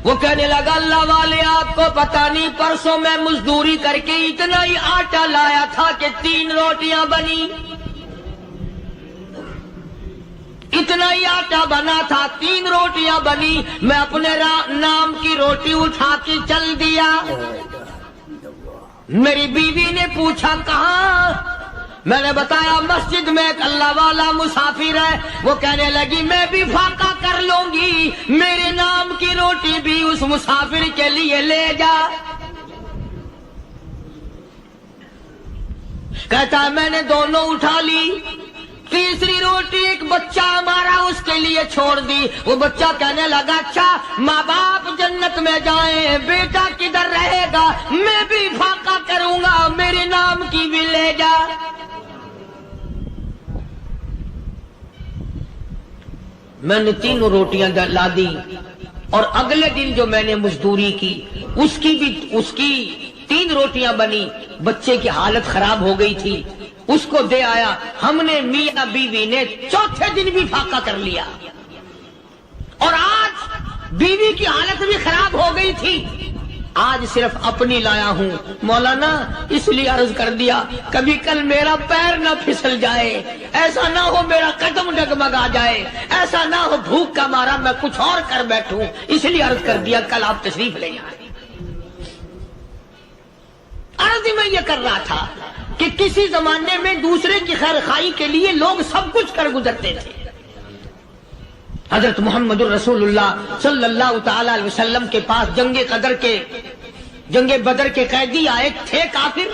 وہ کہنے لگا اللہ والے آپ کو پتہ نہیں، پرسوں میں مزدوری کر کے اتنا ہی آٹا لایا تھا کہ 3 روٹیاں بنی، اتنا ہی آٹا بنا تھا، 3 روٹیاں بنی، میں اپنے نام کی روٹی اٹھا کے چل دیا۔ میری بیوی نے پوچھا کہاں؟ میں نے بتایا مسجد میں ایک اللہ والا مسافر ہے۔ وہ کہنے لگی میں بھی فاقہ کر لوں گی، میرے نام کی روٹی بھی اس مسافر کے لیے لے جا۔ کہتا ہے میں نے دونوں اٹھا لی، تیسری روٹی ایک بچہ ہمارا اس کے لیے چھوڑ دی۔ وہ بچہ کہنے لگا اچھا ماں باپ جنت میں جائیں، بیٹا کدھر رہے گا، میں بھی فاقہ کروں گا، میرے نام کی بھی لے جا۔ میں نے 3 روٹیاں لا دی اور اگلے دن جو میں نے مزدوری کی اس کی 3 روٹیاں بنی، بچے کی حالت خراب ہو گئی تھی، اس کو دے آیا۔ ہم نے میاں بیوی نے چوتھے دن بھی فاقہ کر لیا اور آج بیوی کی حالت بھی خراب ہو گئی تھی، آج صرف اپنی لایا ہوں۔ مولانا اس لیے عرض کر دیا کبھی کل میرا پیر نہ پھسل جائے، ایسا نہ ہو میرا قدم ڈگمگا جائے، ایسا نہ ہو بھوک کا مارا میں کچھ اور کر بیٹھوں، اس لیے عرض کر دیا کل آپ تشریف لے جائیں۔ عرض میں یہ کر رہا تھا کہ کسی زمانے میں دوسرے کی خیر خواہی کے لیے لوگ سب کچھ کر گزرتے تھے۔ حضرت محمد الرسول اللہ صلی اللہ تعالی علیہ وسلم کے پاس جنگ بدر کے قیدی آئے تھے کافر،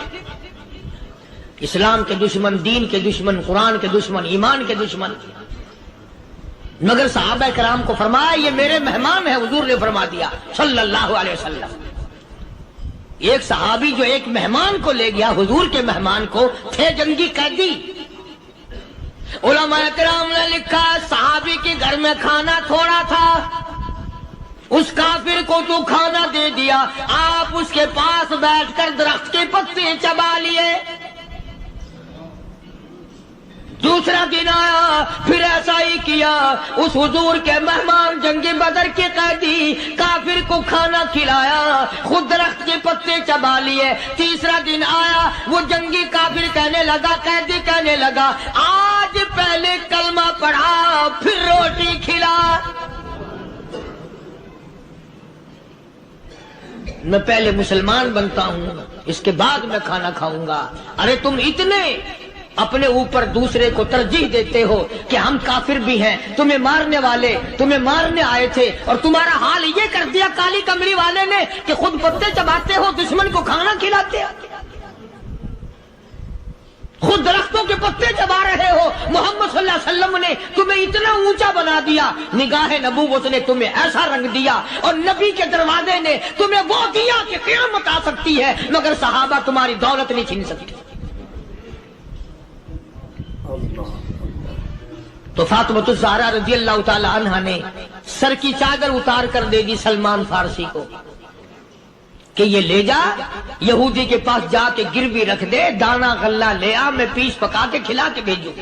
اسلام کے دشمن، دین کے دشمن، قرآن کے دشمن، ایمان کے دشمن، مگر صحابہ کرام کو فرمایا یہ میرے مہمان ہیں. حضور نے فرما دیا صلی اللہ علیہ وسلم. ایک صحابی جو ایک مہمان کو لے گیا، حضور کے مہمان کو، تھے جنگی قیدی. علماء کرام نے لکھا صحابی کے گھر میں کھانا تھوڑا تھا، اس کافر کو تو کھانا دے دیا، آپ اس کے پاس بیٹھ کر درخت کے پتے چبا لیے. دوسرا دن آیا، پھر ایسا ہی کیا. اس حضور کے مہمان جنگ بدر کے قیدی کافر کو کھانا کھلایا، خود درخت کے پتے چبا لیے. تیسرا دن آیا، وہ جنگی کافر کہنے لگا، قیدی کہنے لگا آج پہلے کلمہ پڑھا پھر روٹی کھلا. میں پہلے مسلمان بنتا ہوں، اس کے بعد میں کھانا کھاؤں گا. ارے تم اتنے اپنے اوپر دوسرے کو ترجیح دیتے ہو کہ ہم کافر بھی ہیں، تمہیں مارنے والے تمہیں مارنے آئے تھے، اور تمہارا حال یہ کر دیا کالی کمری والے نے کہ خود پتے چباتے ہو، دشمن کو کھانا کھلاتے ہو، خود درختوں کے پتے چبا رہے ہو. محمد صلی اللہ علیہ وسلم نے تمہیں اتنا اونچا بنا دیا، نگاہ نبوت نے تمہیں ایسا رنگ دیا، اور نبی کے دروازے نے تمہیں وہ دیا کہ قیامت آ سکتی ہے، مگر صحابہ تمہاری دولت نہیں چھین سکتے. تو فاطمۃ الزہرا رضی اللہ تعالی عنہا نے سر کی چادر اتار کر دے دی سلمان فارسی کو کہ یہ لے جا، یہودی کے پاس جا کے گروی رکھ دے، دانا غلہ لے آ، میں پیس پکا کے کھلا کے بھیجوں.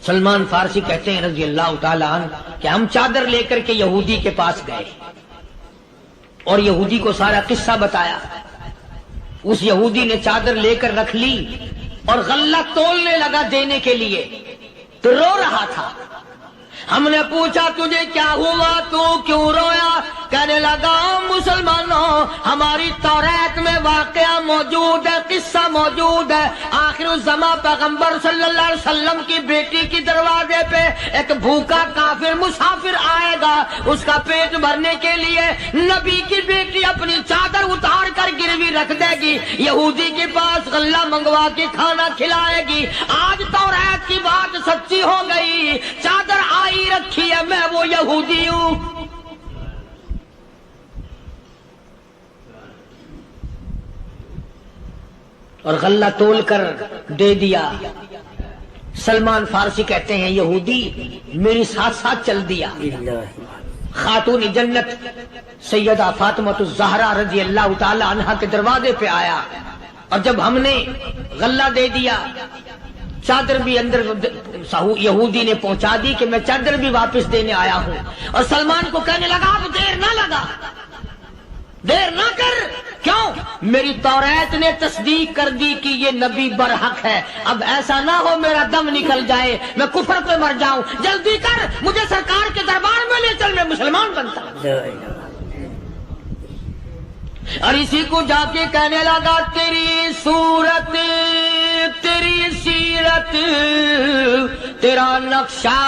سلمان فارسی کہتے ہیں رضی اللہ تعالی عنہ کہ ہم چادر لے کر کے یہودی کے پاس گئے اور یہودی کو سارا قصہ بتایا. اس یہودی نے چادر لے کر رکھ لی اور غلہ تولنے لگا دینے کے لیے، تو رو رہا تھا. ہم نے پوچھا تجھے کیا ہوا، تو کیوں رویا؟ کہنے لگا مسلمانوں، ہماری توریت میں واقعہ موجود ہے، قصہ موجود ہے. آخر الزمان پیغمبر صلی اللہ علیہ وسلم کی بیٹی کی دروازے پہ ایک بھوکا کافر مسافر آئے گا، اس کا پیٹ بھرنے کے لیے نبی کی بیٹی اپنی چادر اتار کر گروی رکھ دے گی، یہودی کے پاس غلہ منگوا کے کھانا کھلائے گی. آج توریت کی بات سچی ہو گئی، چادر آئی رکھی ہے، میں وہ یہودی ہوں. اور غلہ تول کر دے دیا. سلمان فارسی کہتے ہیں یہودی میری ساتھ ساتھ چل دیا. خاتون جنت سیدہ فاطمۃ الزہرا رضی اللہ تعالی عنہا کے دروازے پہ آیا، اور جب ہم نے غلہ دے دیا، چادر بھی اندر یہودی نے پہنچا دی کہ میں چادر بھی واپس دینے آیا ہوں. اور سلمان کو کہنے لگا اب دیر نہ لگا، دیر نہ کر. کیوں؟ میری توریت نے تصدیق کر دی کہ یہ نبی برحق ہے. اب ایسا نہ ہو میرا دم نکل جائے، میں کفر پہ مر جاؤں. جلدی کر، مجھے سرکار کے دربار میں لے چل، میں مسلمان بنتا ہوں. اور اسی کو جا کے کہنے لگا تیری صورت، تیری سیرت، تیرا نقشہ،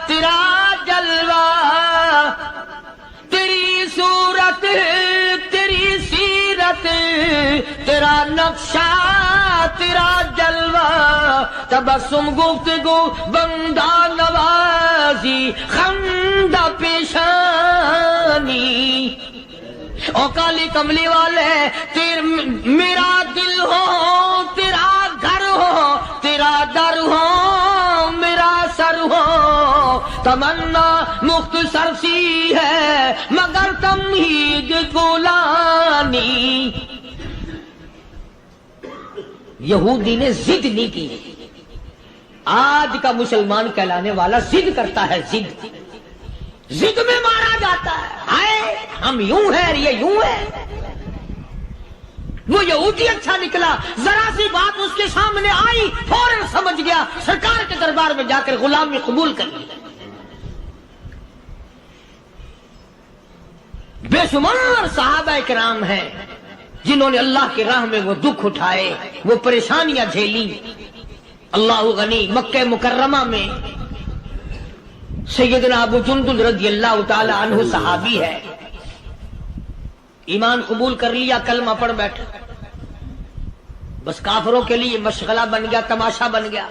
تیرا جلوہ، تیری صورت، تیری سیرت، تیرا نقشہ، تیرا جلوہ، تبسم گفتگو بندہ نوازی خندہ پیشانی. او کالی کملی والے، میرا دل ہو، تیرا گھر ہو، تیرا در ہو، میرا سر ہو. تمنا مختصر سی ہے مگر تمہید گولانی. یہودی نے ضد نہیں کی. آج کا مسلمان کہلانے والا ضد کرتا ہے، ضد میں مارا جاتا ہے. ہم یوں ہیں، یہ یوں ہے. وہ یہودی اچھا نکلا، ذرا سی بات اس کے سامنے آئی فوراً سمجھ گیا، سرکار کے دربار میں جا کر غلامی قبول کر لی. بے شمار صحابہ کرام ہیں جنہوں نے اللہ کی راہ میں وہ دکھ اٹھائے، وہ پریشانیاں جھیلی. اللہ غنی مکہ مکرمہ میں سیدنا ابو جندل رضی اللہ تعالی عنہ صحابی ہے، ایمان قبول کر لیا، کلمہ پڑھ بیٹھا. بس کافروں کے لیے مشغلہ بن گیا، تماشا بن گیا،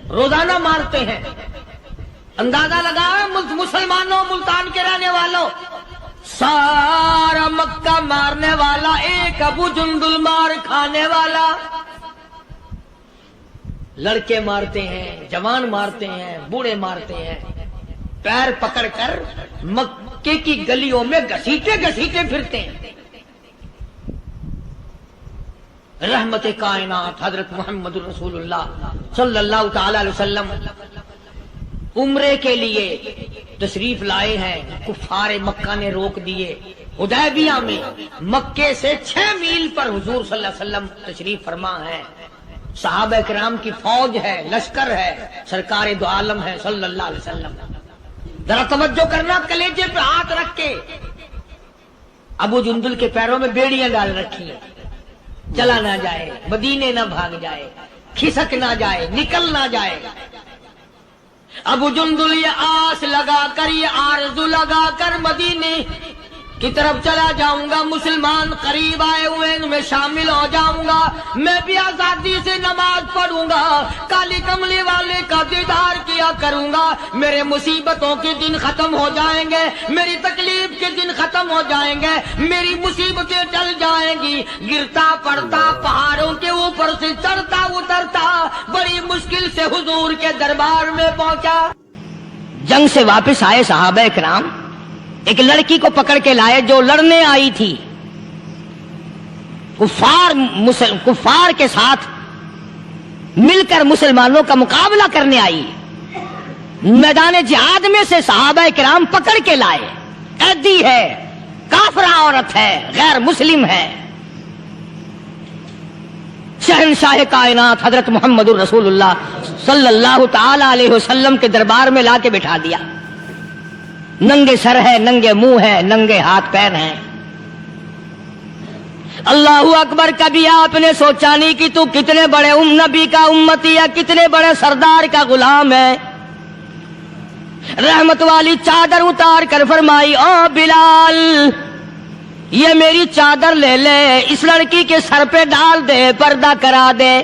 روزانہ مارتے ہیں۔ اندازہ لگاؤ مسلمانوں، ملتان کے رہنے والوں، سارا مکہ مارنے والا ایک ابو جندل مار کھانے والا۔ لڑکے مارتے ہیں، جوان مارتے ہیں، بوڑھے مارتے ہیں، پیر پکڑ کر مکے کی گلیوں میں گھسیٹے گھسیٹے پھرتے ہیں۔ رحمت کائنات حضرت محمد رسول اللہ صلی اللہ تعالی علیہ وسلم عمرے کے لیے تشریف لائے ہیں، کفار مکہ نے روک دیے۔ حدیبیہ میں مکے سے 6 میل پر حضور صلی اللہ علیہ وسلم تشریف فرما ہے، صحابہ کرام کی فوج ہے، لشکر ہے، سرکار دو عالم ہے صلی اللہ علیہ وسلم۔ ذرا توجہ کرنا، کلیجے پہ ہاتھ رکھ کے ابو جندل کے پیروں میں بیڑیاں ڈال رکھی ہیں، چلا نہ جائے، مدینے نہ بھاگ جائے، کھسک نہ جائے، نکل نہ جائے۔ ابو جندل یہ آس لگا کر، یہ آرزو لگا کر مدینے کی طرف چلا جاؤں گا، مسلمان قریب آئے ہوئے ان میں شامل ہو جاؤں گا، میں بھی آزادی سے نماز پڑھوں گا، کالی کملی والے کا دیدار کیا کروں گا، میرے مصیبتوں کے دن ختم ہو جائیں گے، میری تکلیف کے دن ختم ہو جائیں گے، میری مصیبتیں ٹل جائیں گی۔ گرتا پڑتا پہاڑوں کے اوپر سے چڑھتا اترتا بڑی مشکل سے حضور کے دربار میں پہنچا۔ جنگ سے واپس آئے صحابہ کرام ایک لڑکی کو پکڑ کے لائے جو لڑنے آئی تھی، کفار کے ساتھ مل کر مسلمانوں کا مقابلہ کرنے آئی۔ میدان جہاد میں سے صحابہ کرام پکڑ کے لائے، قیدی ہے، کافرہ عورت ہے، غیر مسلم ہے۔ شہنشاہ کائنات حضرت محمد رسول اللہ صلی اللہ تعالی علیہ وسلم کے دربار میں لا کے بٹھا دیا۔ ننگے سر ہے، ننگے منہ ہے، ننگے ہاتھ پیر ہیں۔ اللہ اکبر، کبھی آپ نے سوچا نہیں کہ تو کتنے بڑے نبی کا امتی ہے، کتنے بڑے سردار کا غلام ہے۔ رحمت والی چادر اتار کر فرمائی، او بلال یہ میری چادر لے لے، اس لڑکی کے سر پہ ڈال دے، پردہ کرا دے۔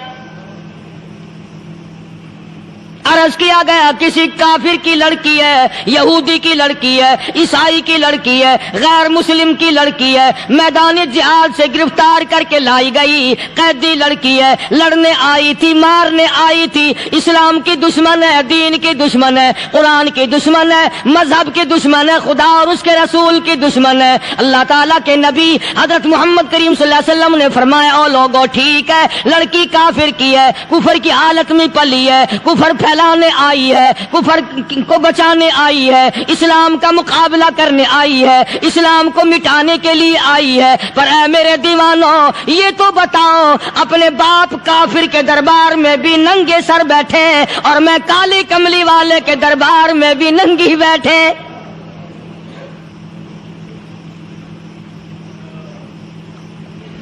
عرض کیا گیا کسی کافر کی لڑکی ہے، یہودی کی لڑکی ہے، عیسائی کی لڑکی ہے، غیر مسلم کی لڑکی ہے، میدان جہاد سے گرفتار کر کے لائی گئی، قیدی لڑکی ہے، لڑنے آئی تھی، مارنے آئی تھی، اسلام کی دشمن ہے، دین کی دشمن ہے، قرآن کی دشمن ہے، مذہب کی دشمن ہے، خدا اور اس کے رسول کی دشمن ہے۔ اللہ تعالیٰ کے نبی حضرت محمد کریم صلی اللہ علیہ وسلم نے فرمایا، او لوگو ٹھیک ہے، لڑکی کافر کی ہے، کفر کی حالت میں پلی ہے، کفر پھیلانے آئی ہے، کفر کو بچانے آئی ہے، اسلام کا مقابلہ کرنے آئی ہے، اسلام کو مٹانے کے لیے آئی ہے، پر اے میرے دیوانوں یہ تو بتاؤ، اپنے باپ کافر کے دربار میں بھی ننگے سر بیٹھے اور میں کالی کملی والے کے دربار میں بھی ننگی بیٹھے۔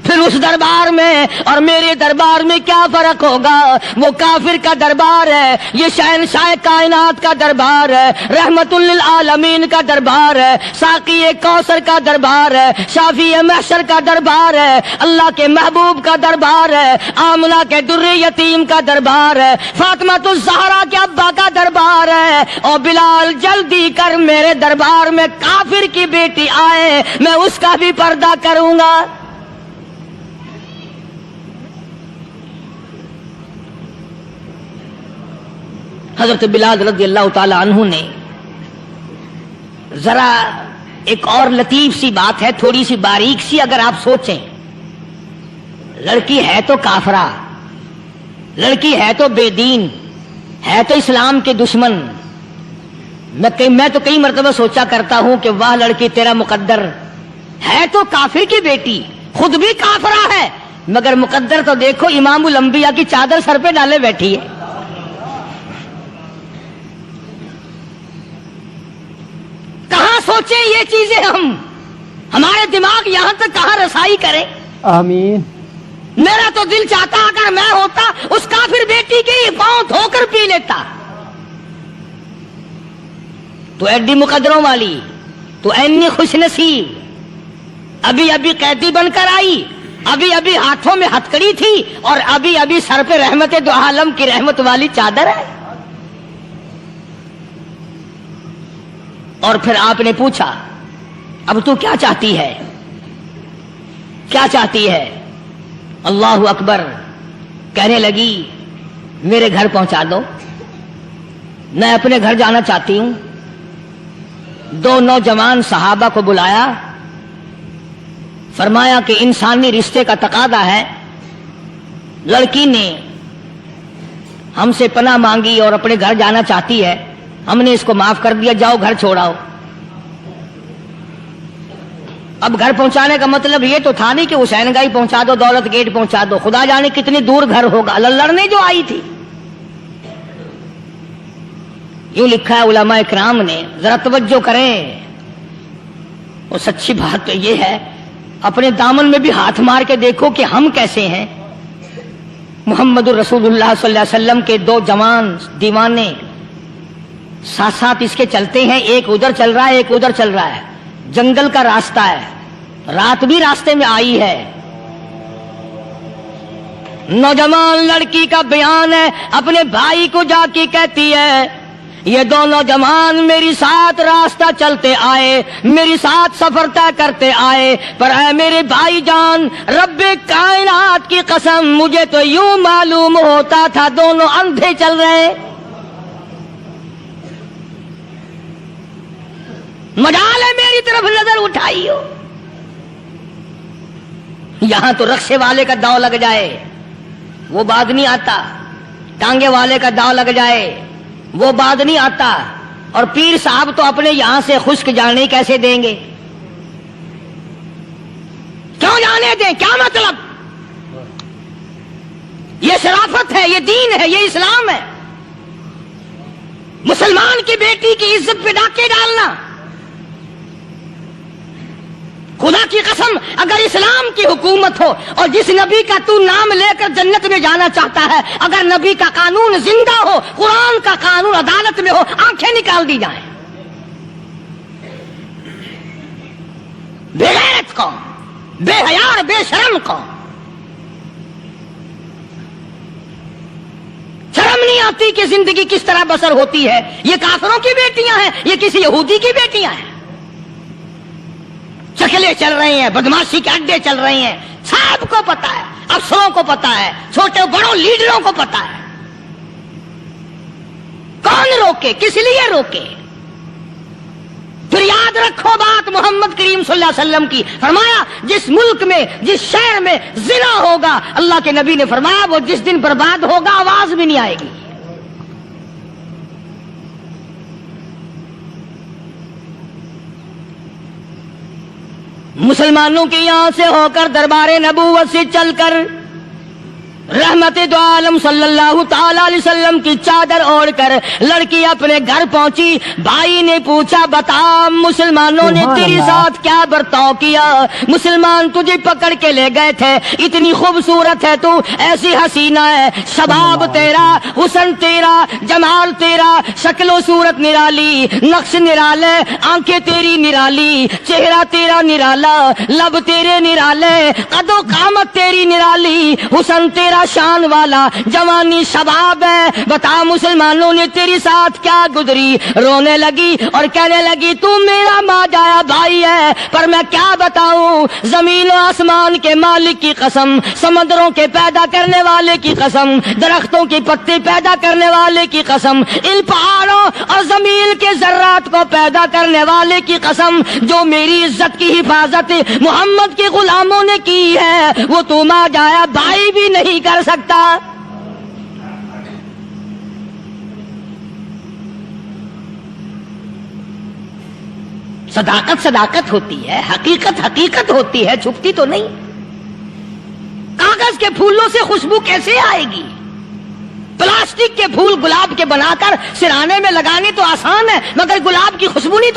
پھر اس دربار میں اور میرے دربار میں کیا فرق ہوگا؟ وہ کافر کا دربار ہے، یہ شہنشاہ کائنات کا دربار ہے، رحمت للعالمین کا دربار ہے، ساقی کوثر کا دربار ہے، شافی محشر کا دربار ہے، اللہ کے محبوب کا دربار ہے، آمنہ کے در یتیم کا دربار ہے، فاطمہ الزہرا کے ابا کا دربار ہے۔ اور بلال جلدی کر، میرے دربار میں کافر کی بیٹی آئے، میں اس کا بھی پردہ کروں گا۔ حضرت بلال رضی اللہ تعالی عنہ نے ذرا ایک اور لطیف سی بات ہے، تھوڑی سی باریک سی، اگر آپ سوچیں، لڑکی ہے تو کافرہ، لڑکی ہے تو بے دین، ہے تو اسلام کے دشمن۔ میں تو کئی مرتبہ سوچا کرتا ہوں کہ واہ لڑکی تیرا مقدر، ہے تو کافر کی بیٹی، خود بھی کافرہ ہے، مگر مقدر تو دیکھو، امام الانبیاء کی چادر سر پہ ڈالے بیٹھی ہے۔ کہاں سوچیں یہ چیزیں، ہمارے دماغ یہاں تک کہاں رسائی کریں؟ آمین۔ میرا تو دل چاہتا اگر میں ہوتا اس کافر بیٹی کے ہی پاؤں دھو کر پی لیتا۔ تو ایڈی مقدروں والی، تو اینی خوش نصیب، ابھی قیدی بن کر آئی، ابھی ابھی ہاتھوں میں ہتکڑی تھی اور ابھی ابھی سر پہ رحمت دو عالم کی رحمت والی چادر ہے. اور پھر آپ نے پوچھا اب تو کیا چاہتی ہے, کیا چاہتی ہے؟ اللہ اکبر. کہنے لگی میرے گھر پہنچا دو, میں اپنے گھر جانا چاہتی ہوں. دو نوجوان صحابہ کو بلایا, فرمایا کہ انسانی رشتے کا تقاضا ہے, لڑکی نے ہم سے پناہ مانگی اور اپنے گھر جانا چاہتی ہے, ہم نے اس کو معاف کر دیا, جاؤ گھر چھوڑاؤ. اب گھر پہنچانے کا مطلب یہ تو تھا نہیں کہ حسین گائی پہنچا دو, دولت گیٹ پہنچا دو, خدا جانے کتنی دور گھر ہوگا, لڑنے جو آئی تھی. یوں لکھا ہے علماء اکرام نے, ذرا توجہ کریں. اور سچی بات تو یہ ہے, اپنے دامن میں بھی ہاتھ مار کے دیکھو کہ ہم کیسے ہیں. محمد الرسول اللہ صلی اللہ علیہ وسلم کے دو جوان دیوانے ساتھ ساتھ اس کے چلتے ہیں, ایک ادھر چل رہا ہے ایک ادھر چل رہا ہے. جنگل کا راستہ ہے, رات بھی راستے میں آئی ہے. نوجوان لڑکی کا بیان ہے, اپنے بھائی کو جا کے کہتی ہے یہ دونوں جوان میری ساتھ راستہ چلتے آئے, میری ساتھ سفر طے کرتے آئے, پر اے میرے بھائی جان, رب کائنات کی قسم مجھے تو یوں معلوم ہوتا تھا دونوں اندھے چل رہے. مجال ہے میری طرف نظر اٹھائی ہو. یہاں تو رکشے والے کا داؤ لگ جائے وہ بات نہیں آتا, ٹانگے والے کا داؤ لگ جائے وہ بات نہیں آتا, اور پیر صاحب تو اپنے یہاں سے خشک جانے کیسے دیں گے؟ کیوں جانے دیں, کیا مطلب؟ یہ شرافت ہے, یہ دین ہے, یہ اسلام ہے. مسلمان کی بیٹی کی عزت پہ ڈاکے ڈالنا, خدا کی قسم اگر اسلام کی حکومت ہو اور جس نبی کا تو نام لے کر جنت میں جانا چاہتا ہے, اگر نبی کا قانون زندہ ہو, قرآن کا قانون عدالت میں ہو, آنکھیں نکال دی جائیں. بے غیرت قوم, بے حیا اور بے شرم قوم, شرم نہیں آتی کہ زندگی کس طرح بسر ہوتی ہے. یہ کافروں کی بیٹیاں ہیں, یہ کسی یہودی کی بیٹیاں ہیں. چکلے چل رہے ہیں, بدماشی کے اڈے چل رہے ہیں, سب کو پتا ہے, افسروں کو پتا ہے, چھوٹے بڑوں لیڈروں کو پتا ہے. کون روکے, کس لیے روکے؟ پھر یاد رکھو بات محمد کریم صلی اللہ علیہ وسلم کی, فرمایا جس ملک میں جس شہر میں زنا ہوگا, اللہ کے نبی نے فرمایا وہ جس دن برباد ہوگا آواز بھی نہیں آئے گی. مسلمانوں کے یہاں سے ہو کر دربار نبوت سے چل کر رحمت دو عالم صلی اللہ تعالی علیہ وسلم کی چادر اوڑھ کر لڑکی اپنے گھر پہنچی. بھائی نے پوچھا بتا مسلمانوں نے تیرے ساتھ کیا برتاؤ کیا؟ مسلمان تجھے پکڑ کے لے گئے تھے, اتنی خوبصورت ہے تو, ایسی حسینہ ہے, شباب تیرا, حسن تیرا, جمال تیرا, شکل و صورت نرالی, نقش نرالے, آنکھیں تیری نرالی, چہرہ تیرا نرالا, لب تیرے نرالے, قد و قامت تیری نرالی, حسن تیرا شان والا, جوانی شباب ہے, بتا مسلمانوں نے تیری ساتھ کیا گزری؟ رونے لگی اور کہنے لگی تو میرا ماں جایا بھائی ہے, پر میں کیا بتاؤں, زمین و آسمان کے مالک کی قسم, سمندروں کے پیدا کرنے والے کی قسم, درختوں کی پتے پیدا کرنے والے کی قسم, ان پہاڑوں اور زمین کے ذرات کو پیدا کرنے والے کی قسم, جو میری عزت کی حفاظت محمد کے غلاموں نے کی ہے, وہ تو ماں جایا بھائی بھی نہیں کر سکتا. صداقت صداقت ہوتی ہے, حقیقت حقیقت ہوتی ہے, چھپتی تو نہیں. کاغذ کے پھولوں سے خوشبو کیسے آئے گی؟ پلاسٹک کے پھول گلاب کے بنا کر سرانے میں لگانے تو آسان ہے, مگر گلاب کی خوشبو نہیں.